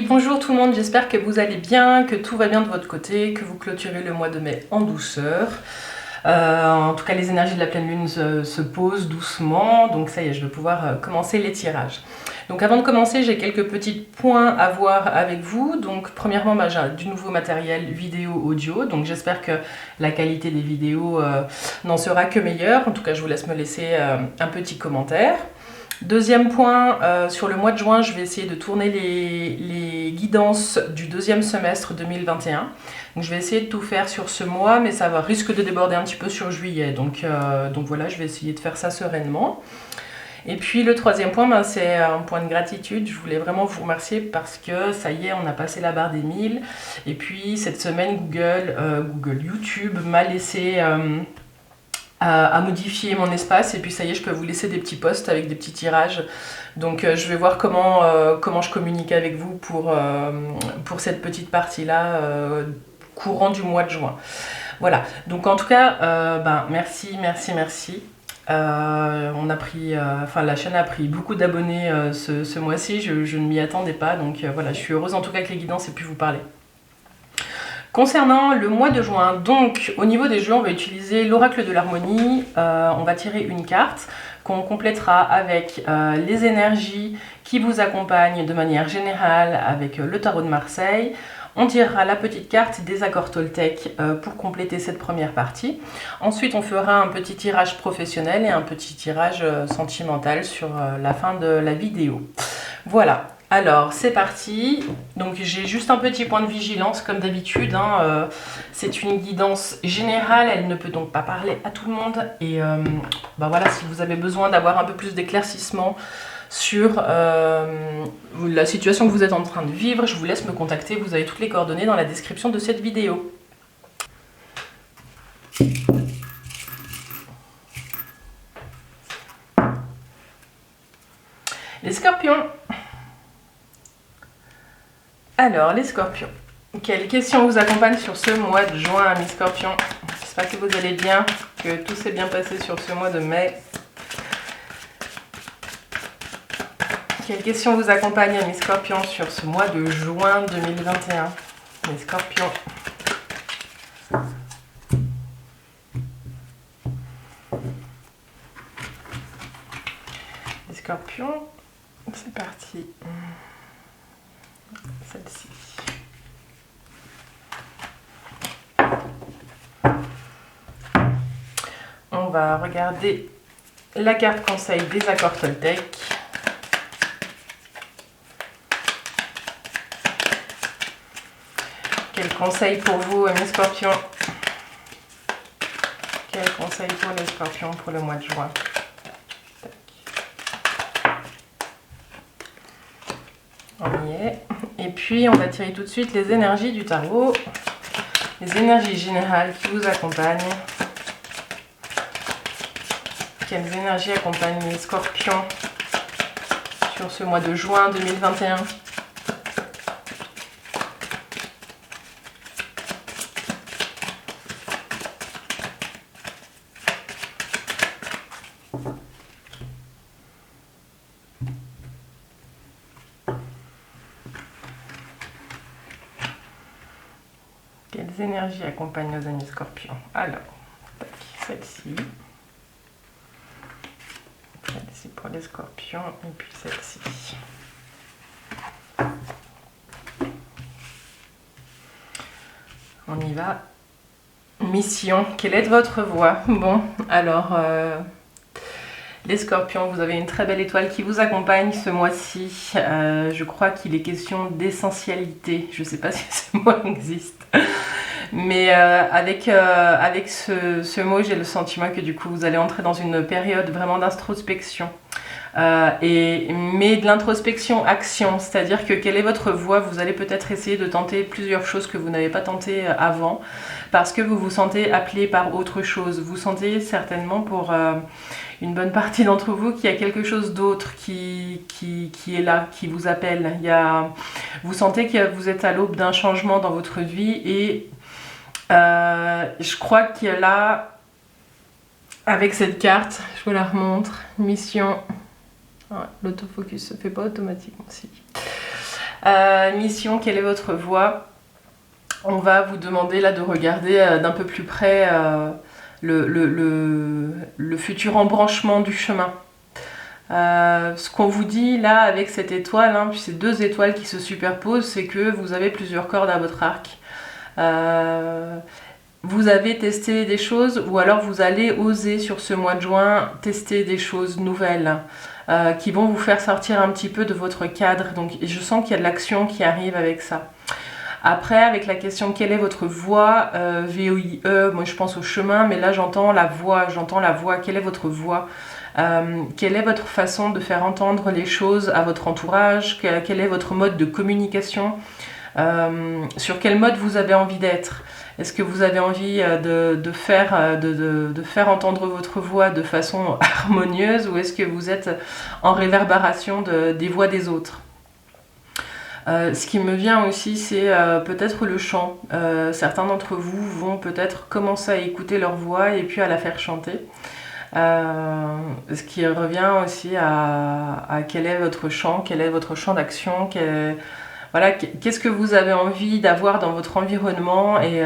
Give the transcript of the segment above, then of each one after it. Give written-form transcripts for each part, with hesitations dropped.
bonjour tout le monde, j'espère que vous allez bien, que tout va bien de votre côté, que vous clôturez le mois de mai en douceur. En tout cas, les énergies de la pleine lune se posent doucement, donc ça y est, je vais pouvoir commencer les tirages. Donc avant de commencer, j'ai quelques petits points à voir avec vous. Donc premièrement, j'ai du nouveau matériel vidéo, audio, donc j'espère que la qualité des vidéos n'en sera que meilleure. En tout cas, je vous laisse me laisser un petit commentaire. Deuxième point, sur le mois de juin, je vais essayer de tourner les guidances du deuxième semestre 2021. Donc je vais essayer de tout faire sur ce mois, mais ça risque de déborder un petit peu sur juillet. Donc voilà, je vais essayer de faire ça sereinement. Et puis le troisième point, c'est un point de gratitude. Je voulais vraiment vous remercier parce que ça y est, on a passé la barre des 1000. Et puis cette semaine, YouTube m'a laissé... à modifier mon espace, et puis ça y est, je peux vous laisser des petits posts avec des petits tirages. Donc je vais voir comment je communique avec vous pour cette petite partie là courant du mois de juin. Voilà, donc en tout cas merci. On a pris, la chaîne a pris beaucoup d'abonnés ce mois-ci, je ne m'y attendais pas, donc voilà, je suis heureuse en tout cas que les guidances aient pu vous parler. Concernant le mois de juin, donc au niveau des jeux, on va utiliser l'oracle de l'harmonie. On va tirer une carte qu'on complétera avec les énergies qui vous accompagnent de manière générale avec le tarot de Marseille. On tirera la petite carte des accords Toltec pour compléter cette première partie. Ensuite, on fera un petit tirage professionnel et un petit tirage sentimental sur la fin de la vidéo. Voilà. Alors, c'est parti. Donc, j'ai juste un petit point de vigilance, comme d'habitude. C'est une guidance générale, elle ne peut donc pas parler à tout le monde. Et voilà, si vous avez besoin d'avoir un peu plus d'éclaircissement sur la situation que vous êtes en train de vivre, je vous laisse me contacter. Vous avez toutes les coordonnées dans la description de cette vidéo. Les scorpions. Alors, les scorpions, quelles questions vous accompagnent sur ce mois de juin, mes scorpions? J'espère que vous allez bien, que tout s'est bien passé sur ce mois de mai. Quelles questions vous accompagnent, mes scorpions, sur ce mois de juin 2021? Les scorpions. Les scorpions, c'est parti. Celle-ci. On va regarder la carte conseil des accords Toltec. Quel conseil pour vous, mes scorpions? Quel conseil pour les scorpions pour le mois de juin? On y est. Et puis on va tirer tout de suite les énergies du tarot, les énergies générales qui vous accompagnent. Quelles énergies accompagnent les scorpions sur ce mois de juin 2021? Quelles énergies accompagnent nos amis scorpions? Alors, celle-ci. Celle-ci pour les scorpions et puis celle-ci. On y va. Mission. Quelle est votre voie? Bon, alors... les scorpions, vous avez une très belle étoile qui vous accompagne ce mois-ci. Je crois qu'il est question d'essentialité. Je ne sais pas si ce mot existe. Mais avec ce mot, j'ai le sentiment que du coup, vous allez entrer dans une période vraiment d'introspection. Mais de l'introspection action, c'est-à-dire que quelle est votre voie? Vous allez peut-être essayer de tenter plusieurs choses que vous n'avez pas tentées avant parce que vous vous sentez appelé par autre chose. Vous sentez certainement pour une bonne partie d'entre vous qu'il y a quelque chose d'autre qui est là, qui vous appelle. Vous sentez que vous êtes à l'aube d'un changement dans votre vie et je crois qu'il y a là, avec cette carte, je vous la remontre, mission... Ouais, l'autofocus se fait pas automatiquement aussi. Mission, quelle est votre voie? On va vous demander là de regarder d'un peu plus près le futur embranchement du chemin. Ce qu'on vous dit là avec cette étoile, hein, puis ces deux étoiles qui se superposent, c'est que vous avez plusieurs cordes à votre arc. Vous avez testé des choses ou alors vous allez oser sur ce mois de juin tester des choses nouvelles qui vont vous faire sortir un petit peu de votre cadre. Donc je sens qu'il y a de l'action qui arrive avec ça. Après, avec la question quelle est votre voie, V-O-I-E, moi je pense au chemin, mais là j'entends la voix, quelle est votre voix? Quelle est votre façon de faire entendre les choses à votre entourage? Quel est votre mode de communication? Sur quel mode vous avez envie d'être? Est-ce que vous avez envie de faire entendre votre voix de façon harmonieuse ou est-ce que vous êtes en réverbération des voix des autres? Ce qui me vient aussi, c'est peut-être le chant. Certains d'entre vous vont peut-être commencer à écouter leur voix et puis à la faire chanter. Ce qui revient aussi à quel est votre champ d'action, voilà, qu'est-ce que vous avez envie d'avoir dans votre environnement et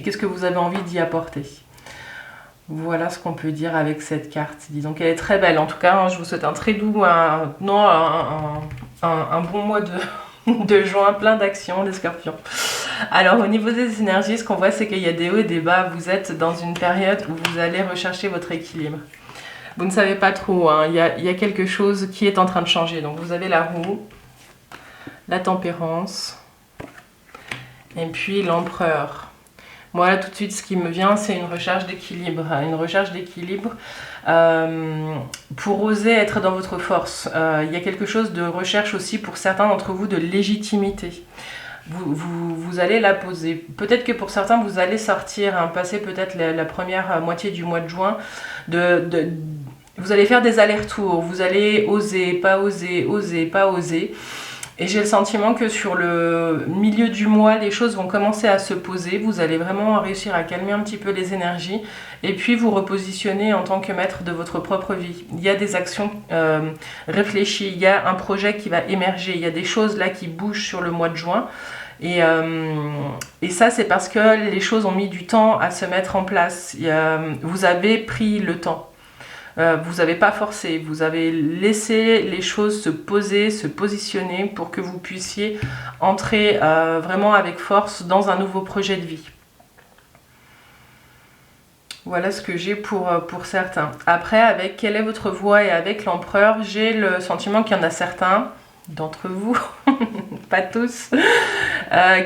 qu'est-ce que vous avez envie d'y apporter. Voilà ce qu'on peut dire avec cette carte. Disons qu'elle est très belle. En tout cas, je vous souhaite un très doux, un bon mois de juin, plein d'actions, les scorpions. Alors au niveau des énergies, ce qu'on voit, c'est qu'il y a des hauts et des bas. Vous êtes dans une période où vous allez rechercher votre équilibre. Vous ne savez pas trop, hein. Il y a quelque chose qui est en train de changer. Donc vous avez la roue, la tempérance, et puis l'empereur. Moi là tout de suite ce qui me vient c'est une recherche d'équilibre. Une recherche d'équilibre pour oser être dans votre force. Il y a quelque chose de recherche aussi pour certains d'entre vous de légitimité. Vous allez la poser. Peut-être que pour certains vous allez sortir, hein, passer peut-être la première moitié du mois de juin, vous allez faire des allers-retours, vous allez oser, pas oser, oser, pas oser. Et j'ai le sentiment que sur le milieu du mois, les choses vont commencer à se poser. Vous allez vraiment réussir à calmer un petit peu les énergies et puis vous repositionner en tant que maître de votre propre vie. Il y a des actions réfléchies, il y a un projet qui va émerger, il y a des choses là qui bougent sur le mois de juin. Et ça, c'est parce que les choses ont mis du temps à se mettre en place. Vous avez pris le temps. Vous n'avez pas forcé, vous avez laissé les choses se poser, se positionner pour que vous puissiez entrer vraiment avec force dans un nouveau projet de vie. Voilà ce que j'ai pour certains. Après, avec quelle est votre voix et avec l'empereur, j'ai le sentiment qu'il y en a certains d'entre vous, pas tous,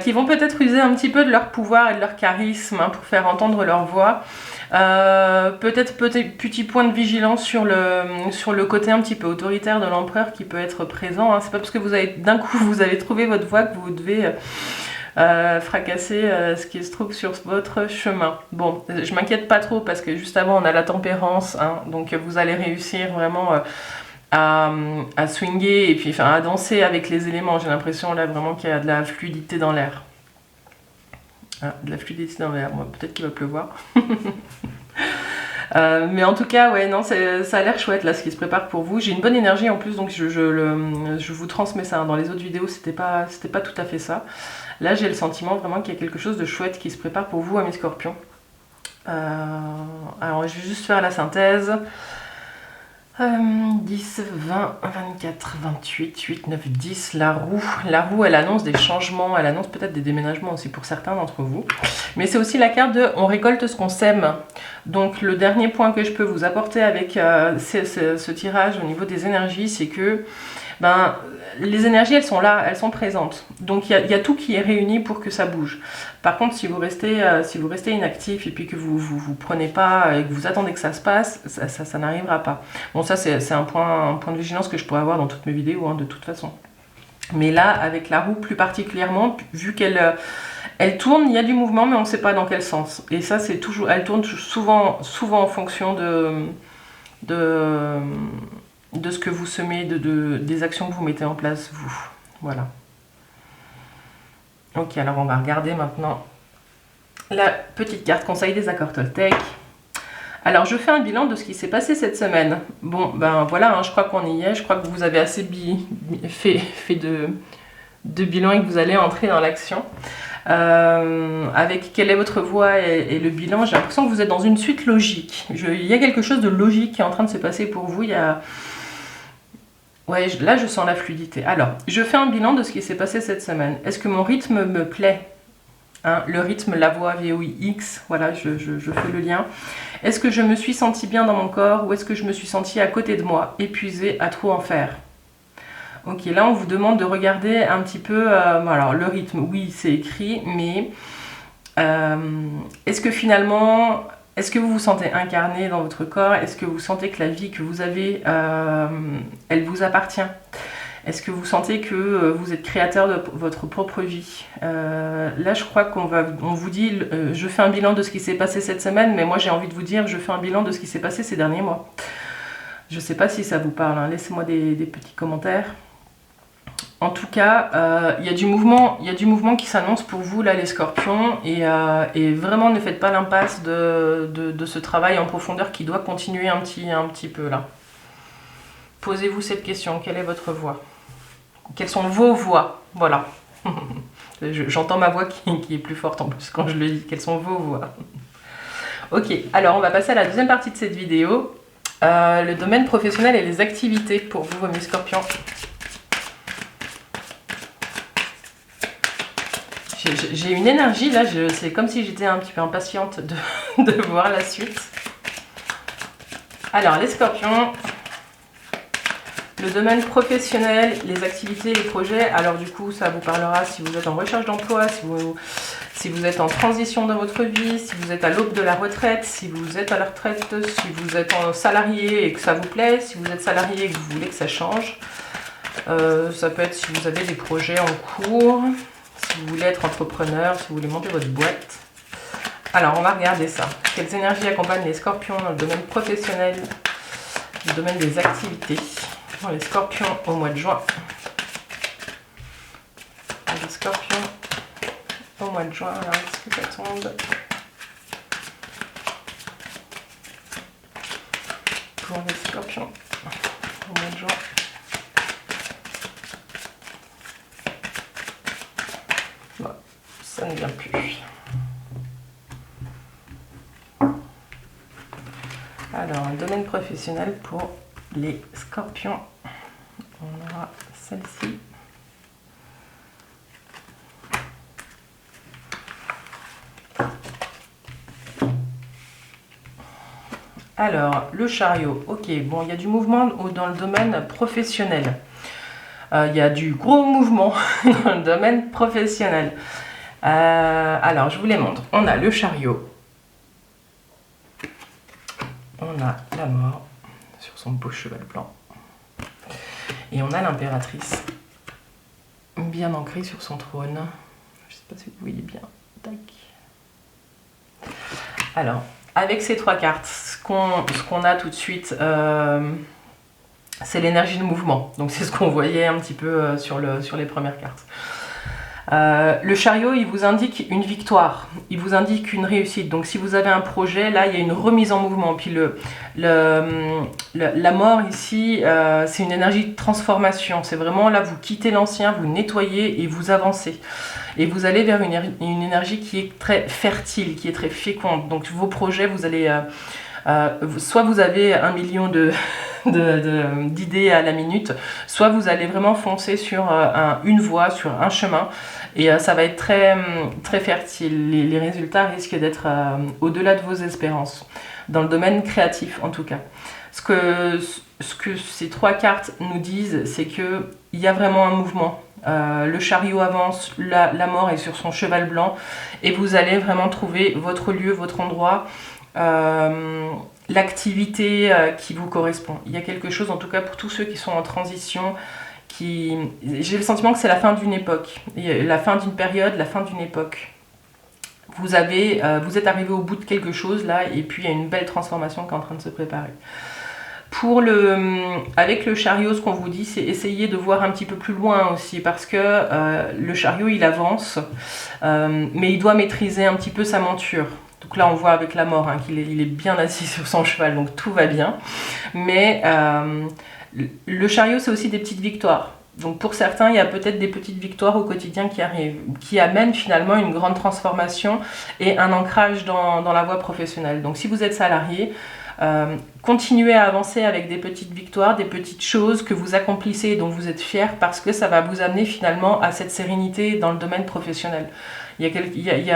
qui vont peut-être user un petit peu de leur pouvoir et de leur charisme pour faire entendre leur voix. Peut-être petit point de vigilance sur le côté un petit peu autoritaire de l'empereur qui peut être présent. Hein. C'est pas parce que d'un coup vous avez trouvé votre voie que vous devez fracasser ce qui se trouve sur votre chemin. Bon, je m'inquiète pas trop parce que juste avant on a la tempérance, hein, donc vous allez réussir vraiment à swinguer et puis à danser avec les éléments. J'ai l'impression là vraiment qu'il y a de la fluidité dans l'air. Ah, de la fluidité dans l'air, peut-être qu'il va pleuvoir. Mais en tout cas, ouais, non, ça a l'air chouette là ce qui se prépare pour vous. J'ai une bonne énergie en plus, donc je vous transmets ça. Dans les autres vidéos, c'était pas tout à fait ça. Là, j'ai le sentiment vraiment qu'il y a quelque chose de chouette qui se prépare pour vous, amis scorpions. Alors, je vais juste faire la synthèse. 10, 20, 24, 28, 8, 9, 10, la roue elle annonce des changements, elle annonce peut-être des déménagements aussi pour certains d'entre vous, mais c'est aussi la carte de on récolte ce qu'on sème. Donc le dernier point que je peux vous apporter avec ce tirage au niveau des énergies, c'est que les énergies elles sont là, elles sont présentes, donc il y a tout qui est réuni pour que ça bouge. Par contre si vous restez inactif et puis que vous prenez pas et que vous attendez que ça se passe, ça n'arrivera pas. Bon, ça c'est un point de vigilance que je pourrais avoir dans toutes mes vidéos, hein, de toute façon. Mais là avec la roue plus particulièrement, vu qu'elle tourne, il y a du mouvement mais on ne sait pas dans quel sens, et ça c'est toujours, elle tourne souvent en fonction de ce que vous semez, des actions que vous mettez en place, vous. Voilà. Ok, alors on va regarder maintenant la petite carte conseil des accords Toltec. Alors je fais un bilan de ce qui s'est passé cette semaine. Bon, voilà, hein, je crois qu'on y est, je crois que vous avez assez fait de bilan et que vous allez entrer dans l'action. Avec quelle est votre voie et le bilan, j'ai l'impression que vous êtes dans une suite logique. Il y a quelque chose de logique qui est en train de se passer pour vous. Ouais, là je sens la fluidité. Alors, je fais un bilan de ce qui s'est passé cette semaine. Est-ce que mon rythme me plaît, hein, le rythme, la voix VOIX, voilà, je fais le lien. Est-ce que je me suis sentie bien dans mon corps ou est-ce que je me suis sentie à côté de moi, épuisée, à trop en faire? Ok, là on vous demande de regarder un petit peu, alors le rythme, oui c'est écrit, mais est-ce que finalement, est-ce que vous vous sentez incarné dans votre corps? Est-ce que vous sentez que la vie que vous avez, elle vous appartient? Est-ce que vous sentez que vous êtes créateur de votre propre vie? Là je crois qu'on vous dit, je fais un bilan de ce qui s'est passé cette semaine, mais moi j'ai envie de vous dire, je fais un bilan de ce qui s'est passé ces derniers mois. Je ne sais pas si ça vous parle, hein. Laissez-moi des petits commentaires. En tout cas, il y a du mouvement qui s'annonce pour vous là les scorpions et vraiment ne faites pas l'impasse de ce travail en profondeur qui doit continuer un petit peu là. Posez-vous cette question, quelle est votre voix? Quelles sont vos voix? Voilà. J'entends ma voix qui est plus forte en plus quand je le dis. Quelles sont vos voix? Ok, alors on va passer à la deuxième partie de cette vidéo. Le domaine professionnel et les activités pour vous, mes scorpions. J'ai une énergie là, c'est comme si j'étais un petit peu impatiente de voir la suite. Alors les scorpions, le domaine professionnel, les activités, les projets, alors du coup ça vous parlera si vous êtes en recherche d'emploi, si vous êtes en transition dans votre vie, si vous êtes à l'aube de la retraite, si vous êtes à la retraite, si vous êtes en salarié et que ça vous plaît, si vous êtes salarié et que vous voulez que ça change. Ça peut être si vous avez des projets en cours. Si vous voulez être entrepreneur, si vous voulez monter votre boîte. Alors, on va regarder ça. Quelles énergies accompagnent les scorpions dans le domaine professionnel, le domaine des activités? Bon, les scorpions au mois de juin. Les scorpions au mois de juin. Alors, est-ce que ça tombe? Pour les scorpions au mois de juin. Ça ne vient plus. Alors, un domaine professionnel pour les scorpions. On aura celle-ci. Alors, le chariot. Ok, bon, il y a du mouvement dans le domaine professionnel. Il y a du gros mouvement dans le domaine professionnel. Alors, je vous les montre. On a le chariot. On a la mort sur son beau cheval blanc. Et on a l'impératrice bien ancrée sur son trône. Je ne sais pas si vous voyez bien. Tac. Alors, avec ces trois cartes, ce qu'on a tout de suite, c'est l'énergie de mouvement. Donc, c'est ce qu'on voyait un petit peu sur les premières cartes. Le chariot, il vous indique une victoire, il vous indique une réussite. Donc si vous avez un projet, là il y a une remise en mouvement. Puis la mort ici, c'est une énergie de transformation. C'est vraiment là, vous quittez l'ancien, vous nettoyez et vous avancez. Et vous allez vers une énergie qui est très fertile, qui est très féconde. Donc vos projets, vous allez... soit vous avez 1 million d'idées à la minute, soit vous allez vraiment foncer sur une voie, sur un chemin, et ça va être très, très fertile. Les résultats risquent d'être au-delà de vos espérances, dans le domaine créatif en tout cas. Ce que ces trois cartes nous disent, c'est qu'il y a vraiment un mouvement. Le chariot avance, la mort est sur son cheval blanc, et vous allez vraiment trouver votre lieu, votre endroit, l'activité qui vous correspond. Il y a quelque chose, en tout cas pour tous ceux qui sont en transition, j'ai le sentiment que c'est la fin d'une époque, la fin d'une période, la fin d'une époque. Vous êtes arrivé au bout de quelque chose là, et puis il y a une belle transformation qui est en train de se préparer. Avec le chariot, ce qu'on vous dit, c'est essayer de voir un petit peu plus loin aussi, parce que le chariot il avance, mais il doit maîtriser un petit peu sa monture. Donc là on voit avec la mort qu'il est bien assis sur son cheval, donc tout va bien. Mais le chariot c'est aussi des petites victoires. Donc pour certains, il y a peut-être des petites victoires au quotidien qui arrivent, qui amènent finalement une grande transformation et un ancrage dans la voie professionnelle. Donc si vous êtes salarié, continuez à avancer avec des petites victoires, des petites choses que vous accomplissez et dont vous êtes fiers, parce que ça va vous amener finalement à cette sérénité dans le domaine professionnel. Il y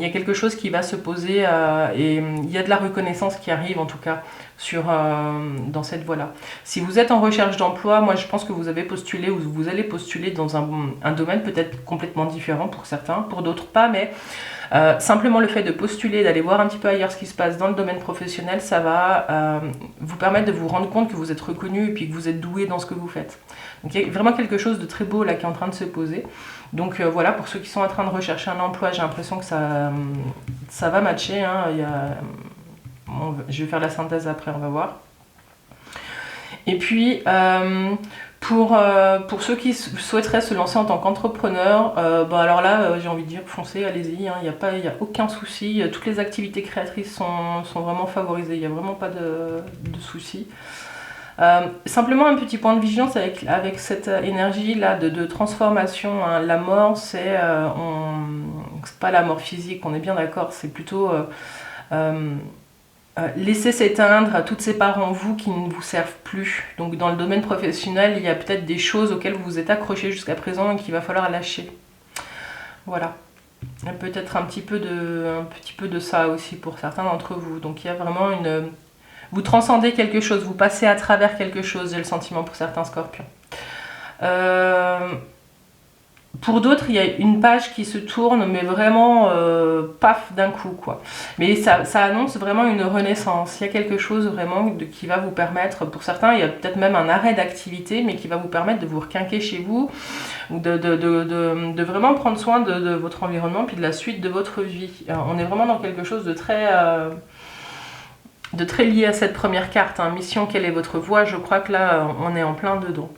a quelque chose qui va se poser et il y a de la reconnaissance qui arrive en tout cas dans cette voie-là. Si vous êtes en recherche d'emploi, moi je pense que vous avez postulé ou vous allez postuler dans un domaine peut-être complètement différent pour certains, pour d'autres pas, mais simplement le fait de postuler, d'aller voir un petit peu ailleurs ce qui se passe dans le domaine professionnel, ça va vous permettre de vous rendre compte que vous êtes reconnu et puis que vous êtes doué dans ce que vous faites. Donc il y a vraiment quelque chose de très beau là qui est en train de se poser. Donc voilà, pour ceux qui sont en train de rechercher un emploi, j'ai l'impression que ça va matcher. Hein. Je vais faire la synthèse après, on va voir. Et puis, pour ceux qui souhaiteraient se lancer en tant qu'entrepreneur, alors là, j'ai envie de dire, foncez, allez-y, hein, il n'y a aucun souci. Toutes les activités créatrices sont vraiment favorisées, il n'y a vraiment pas de souci. Simplement un petit point de vigilance avec cette énergie là de transformation, hein. La mort, c'est pas la mort physique, on est bien d'accord, c'est plutôt laisser s'éteindre toutes ces parts en vous qui ne vous servent plus. Donc dans le domaine professionnel, il y a peut-être des choses auxquelles vous vous êtes accroché jusqu'à présent et qu'il va falloir lâcher. Voilà. Il y a peut-être un petit peu de ça aussi pour certains d'entre vous. Donc il y a vraiment vous transcendez quelque chose, vous passez à travers quelque chose, j'ai le sentiment pour certains scorpions. Pour d'autres, il y a une page qui se tourne, mais vraiment paf d'un coup, quoi. Mais ça annonce vraiment une renaissance. Il y a quelque chose vraiment qui va vous permettre, pour certains, il y a peut-être même un arrêt d'activité, mais qui va vous permettre de vous requinquer chez vous, ou de vraiment prendre soin de votre environnement, puis de la suite de votre vie. On est vraiment dans quelque chose de très lié à cette première carte, hein. Mission, quelle est votre voie? Je crois que là, on est en plein dedans.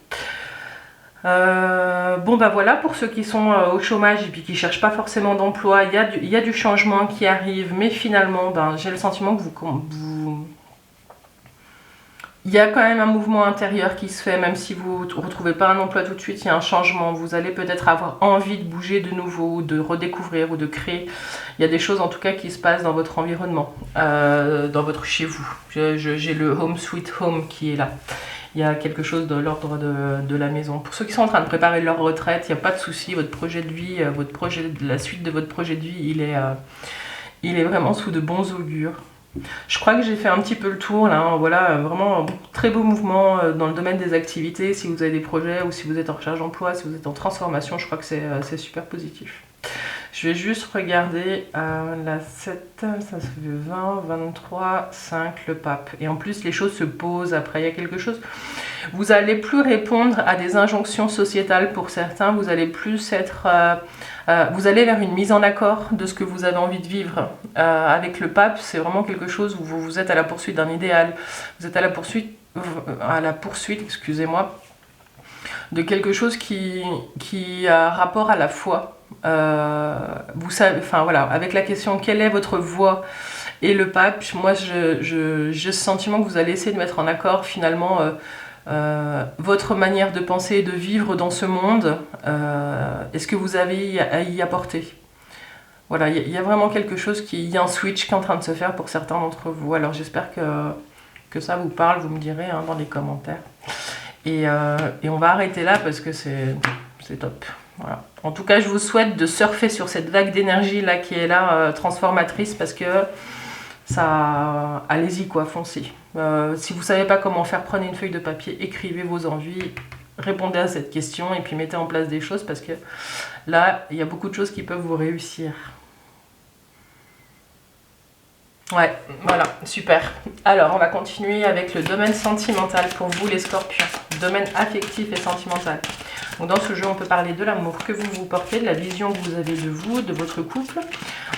Voilà, pour ceux qui sont au chômage et puis qui ne cherchent pas forcément d'emploi, il y a du changement qui arrive, mais finalement, j'ai le sentiment que il y a quand même un mouvement intérieur qui se fait, même si vous ne retrouvez pas un emploi tout de suite, il y a un changement. Vous allez peut-être avoir envie de bouger de nouveau, de redécouvrir ou de créer. Il y a des choses en tout cas qui se passent dans votre environnement, chez vous. J'ai le Home Sweet Home qui est là. Il y a quelque chose de l'ordre de la maison. Pour ceux qui sont en train de préparer leur retraite, il n'y a pas de souci. Votre projet de vie, la suite de votre projet de vie, il est vraiment sous de bons augures. Je crois que j'ai fait un petit peu le tour là, hein. Voilà, vraiment un très beau mouvement dans le domaine des activités. Si vous avez des projets ou si vous êtes en recherche d'emploi, si vous êtes en transformation, je crois que c'est super positif. Je vais juste regarder la 7, ça se fait 20, 23, 5, le pape. Et en plus, les choses se posent après. Il y a quelque chose. Vous n'allez plus répondre à des injonctions sociétales pour certains. Vous allez plus être... vous allez vers une mise en accord de ce que vous avez envie de vivre. Avec le pape, c'est vraiment quelque chose où vous êtes à la poursuite d'un idéal. Vous êtes à la poursuite, excusez-moi, de quelque chose qui a rapport à la foi. Vous savez, enfin voilà, avec la question quelle est votre voie et le pape, moi j'ai ce sentiment que vous allez essayer de mettre en accord finalement votre manière de penser et de vivre dans ce monde. Est-ce que vous avez à y apporter? Voilà, il y a vraiment quelque chose il y a un switch qui est en train de se faire pour certains d'entre vous. Alors j'espère que ça vous parle, vous me direz dans les commentaires. Et on va arrêter là parce que c'est top. Voilà. En tout cas, je vous souhaite de surfer sur cette vague d'énergie là qui est là, transformatrice, parce que ça... Allez-y quoi, foncez. Si vous ne savez pas comment faire, prenez une feuille de papier, écrivez vos envies, répondez à cette question et puis mettez en place des choses, parce que là, il y a beaucoup de choses qui peuvent vous réussir. Ouais, voilà, super. Alors, on va continuer avec le domaine sentimental pour vous les scorpions. Domaine affectif et sentimental. Donc dans ce jeu, on peut parler de l'amour que vous portez, de la vision que vous avez de vous, de votre couple.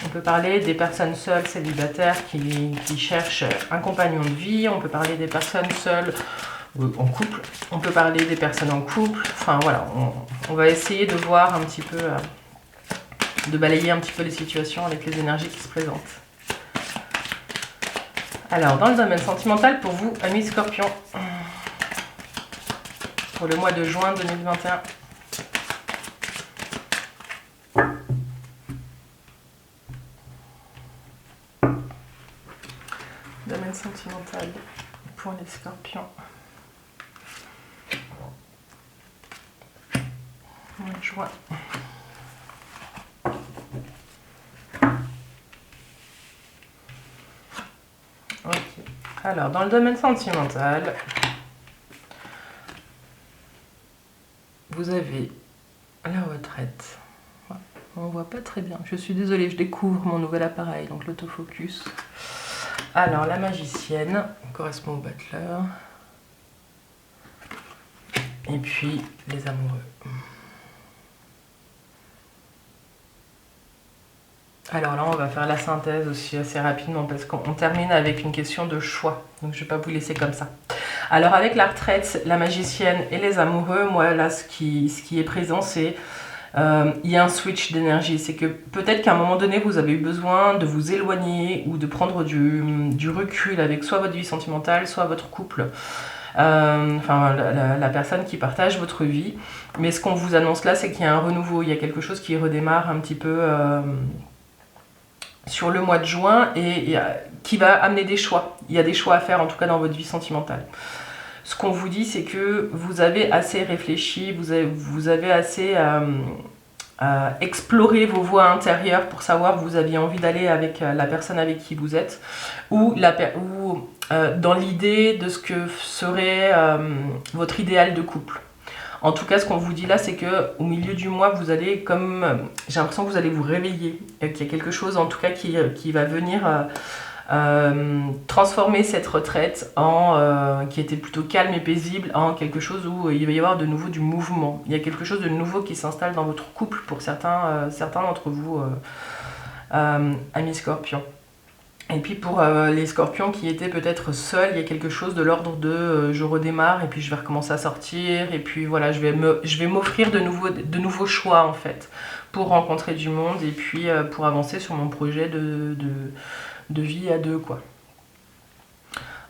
On peut parler des personnes seules, célibataires, qui cherchent un compagnon de vie. On peut parler des personnes seules en couple. On peut parler des personnes en couple. Enfin voilà, on va essayer de voir un petit peu, de balayer un petit peu les situations avec les énergies qui se présentent. Alors, dans le domaine sentimental, pour vous, amis scorpions, pour le mois de juin 2021. Domaine sentimental pour les scorpions. Mois de juin. Ok. Alors, dans le domaine sentimental, vous avez la retraite. On voit pas très bien. Je suis désolée, je découvre mon nouvel appareil, donc l'autofocus. Alors, la magicienne correspond au battleur. Et puis, les amoureux. Alors là, on va faire la synthèse aussi assez rapidement parce qu'on termine avec une question de choix. Donc, je ne vais pas vous laisser comme ça. Alors, avec la retraite, la magicienne et les amoureux, moi, là, ce qui est présent, c'est... il y a un switch d'énergie. C'est que peut-être qu'à un moment donné, vous avez eu besoin de vous éloigner ou de prendre du recul avec soit votre vie sentimentale, soit votre couple. Enfin, la personne qui partage votre vie. Mais ce qu'on vous annonce là, c'est qu'il y a un renouveau. Il y a quelque chose qui redémarre un petit peu... sur le mois de juin et qui va amener des choix. Il y a des choix à faire en tout cas dans votre vie sentimentale. Ce qu'on vous dit, c'est que vous avez assez réfléchi, vous avez assez exploré vos voies intérieures pour savoir où vous aviez envie d'aller avec la personne avec qui vous êtes ou dans l'idée de ce que serait votre idéal de couple. En tout cas, ce qu'on vous dit là, c'est que au milieu du mois, vous allez j'ai l'impression que vous allez vous réveiller, qu'il y a quelque chose en tout cas qui va venir transformer cette retraite qui était plutôt calme et paisible en quelque chose où il va y avoir de nouveau du mouvement. Il y a quelque chose de nouveau qui s'installe dans votre couple pour certains d'entre vous, amis scorpions. Et puis pour les scorpions qui étaient peut-être seuls, il y a quelque chose de l'ordre de je redémarre et puis je vais recommencer à sortir et puis voilà, je vais m'offrir de nouveaux choix en fait pour rencontrer du monde et puis pour avancer sur mon projet de vie à deux quoi.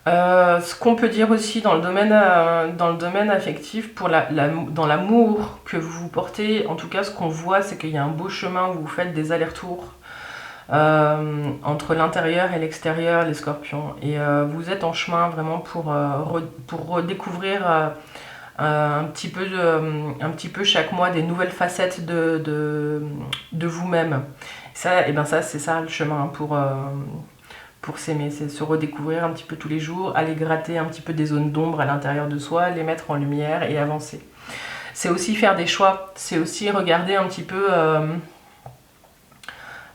Ce qu'on peut dire aussi dans le domaine affectif, dans l'amour que vous portez, en tout cas ce qu'on voit c'est qu'il y a un beau chemin où vous faites des allers-retours. Entre l'intérieur et l'extérieur, les scorpions. Et vous êtes en chemin vraiment pour redécouvrir un petit peu chaque mois des nouvelles facettes de vous-même. Ça, c'est ça le chemin pour s'aimer, c'est se redécouvrir un petit peu tous les jours, aller gratter un petit peu des zones d'ombre à l'intérieur de soi, les mettre en lumière et avancer. C'est aussi faire des choix, c'est aussi regarder un petit peu...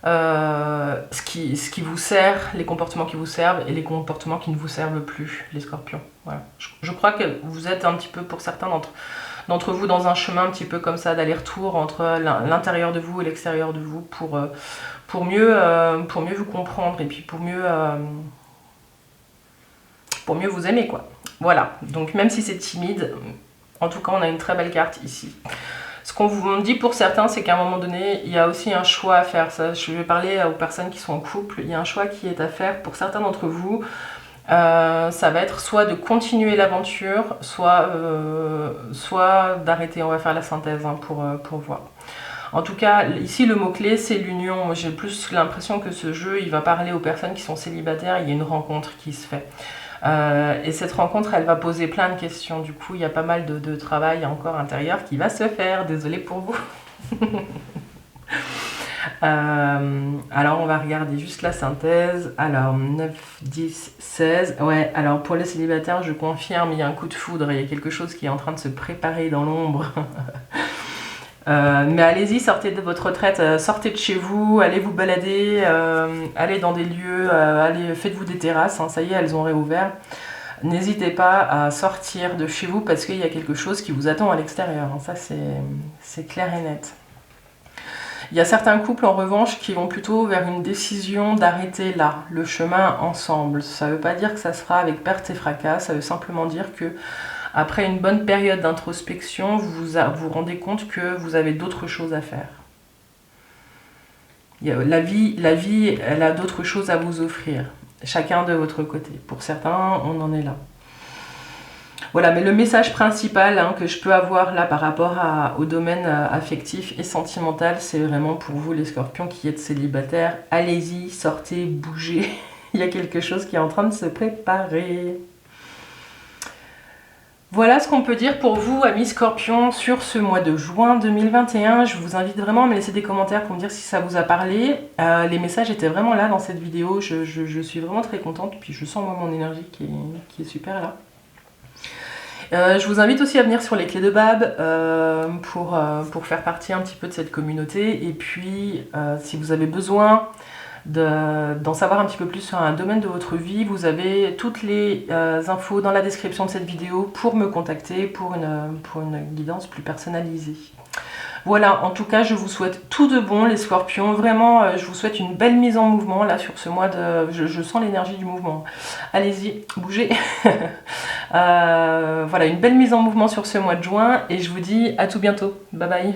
ce qui vous sert, les comportements qui vous servent et les comportements qui ne vous servent plus, les scorpions. Voilà. Je crois que vous êtes un petit peu, pour certains d'entre vous, dans un chemin un petit peu comme ça, d'aller-retour entre l'intérieur de vous et l'extérieur de vous pour mieux vous comprendre et puis pour mieux vous aimer, quoi. Voilà, donc même si c'est timide, en tout cas on a une très belle carte ici. Ce qu'on vous dit pour certains, c'est qu'à un moment donné, il y a aussi un choix à faire. Ça, je vais parler aux personnes qui sont en couple. Il y a un choix qui est à faire. Pour certains d'entre vous, ça va être soit de continuer l'aventure, soit d'arrêter. On va faire la synthèse pour voir. En tout cas, ici, le mot-clé, c'est l'union. Moi, j'ai plus l'impression que ce jeu, il va parler aux personnes qui sont célibataires. Il y a une rencontre qui se fait. Et cette rencontre, elle va poser plein de questions. Du coup, il y a pas mal de travail encore intérieur qui va se faire. Désolée pour vous. Alors, on va regarder juste la synthèse. Alors, 9, 10, 16. Ouais, alors pour les célibataires, je confirme, il y a un coup de foudre. Il y a quelque chose qui est en train de se préparer dans l'ombre. Mais allez-y, sortez de votre retraite, sortez de chez vous, allez vous balader, allez dans des lieux, faites-vous des terrasses, hein, ça y est, elles ont réouvert. N'hésitez pas à sortir de chez vous parce qu'il y a quelque chose qui vous attend à l'extérieur, hein, ça c'est clair et net. Il y a certains couples en revanche qui vont plutôt vers une décision d'arrêter là, le chemin ensemble. Ça ne veut pas dire que ça sera avec perte et fracas, ça veut simplement dire que après une bonne période d'introspection, vous vous rendez compte que vous avez d'autres choses à faire. La vie, elle a d'autres choses à vous offrir, chacun de votre côté. Pour certains, on en est là. Voilà, mais le message principal hein, que je peux avoir là par rapport au domaine affectif et sentimental, c'est vraiment pour vous les scorpions qui êtes célibataires. Allez-y, sortez, bougez. Il y a quelque chose qui est en train de se préparer. Voilà ce qu'on peut dire pour vous, amis scorpions, sur ce mois de juin 2021. Je vous invite vraiment à me laisser des commentaires pour me dire si ça vous a parlé. Les messages étaient vraiment là dans cette vidéo. Je suis vraiment très contente. Puis je sens moi mon énergie qui est super là. Je vous invite aussi à venir sur les clés de Bab pour faire partie un petit peu de cette communauté. Et puis, si vous avez besoin d'en savoir un petit peu plus sur un domaine de votre vie, vous avez toutes les infos dans la description de cette vidéo pour me contacter pour une guidance plus personnalisée. Voilà, en tout cas, je vous souhaite tout de bon, les scorpions. Vraiment, je vous souhaite une belle mise en mouvement, là, sur ce mois de... Je sens l'énergie du mouvement. Allez-y, bougez. Voilà, une belle mise en mouvement sur ce mois de juin. Et je vous dis à tout bientôt. Bye bye.